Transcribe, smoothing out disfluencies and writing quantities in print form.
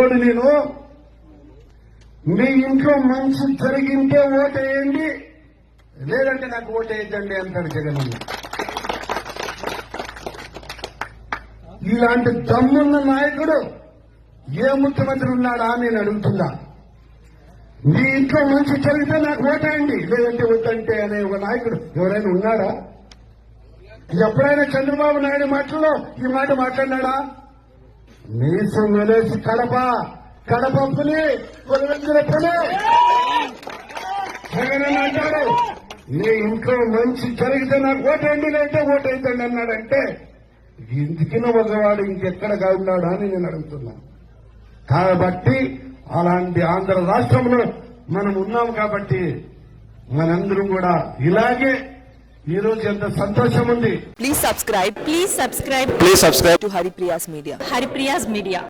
నాయకుడు నేను, మీ ఇంట్లో మంచి జరిగింటే ఓటేయండి, లేదంటే నాకు ఓటేయద్దండి అంటాడు జగన్. ఇలాంటి దమ్మున్న నాయకుడు ఏ ముఖ్యమంత్రి ఉన్నాడా నేను అడుగుతున్నా. మీ ఇంట్లో మంచి జరిగితే నాకు ఓటేయండి, లేదంటే వద్దంటే అనే ఒక నాయకుడు ఎవరైనా ఉన్నారా? ఎప్పుడైనా చంద్రబాబు నాయుడు మాటల్లో ఈ మాట మాట్లాడినాడా? మీసం వెలేసి కడప పులి కొలవెందుల పులి జగన్ అంటాడు, నీ ఇంట్లో మంచి జరిగితే నాకు ఓటేయండి, లేదంటే ఓటేద్దండి అన్నాడంటే ఇందుకిన ఒకవాడు ఇంకెక్కడ ఉన్నాడా అని నేను అడుగుతున్నా. కాబట్టి అలాంటి ఆంధ్ర రాష్ట్రంలో మనం ఉన్నాం కాబట్టి మనందరం కూడా ఇలాగే ఈ రోజు ఎంత సంతోషం ఉంది. Please subscribe to to Haripriya's Media. Haripriya's Media.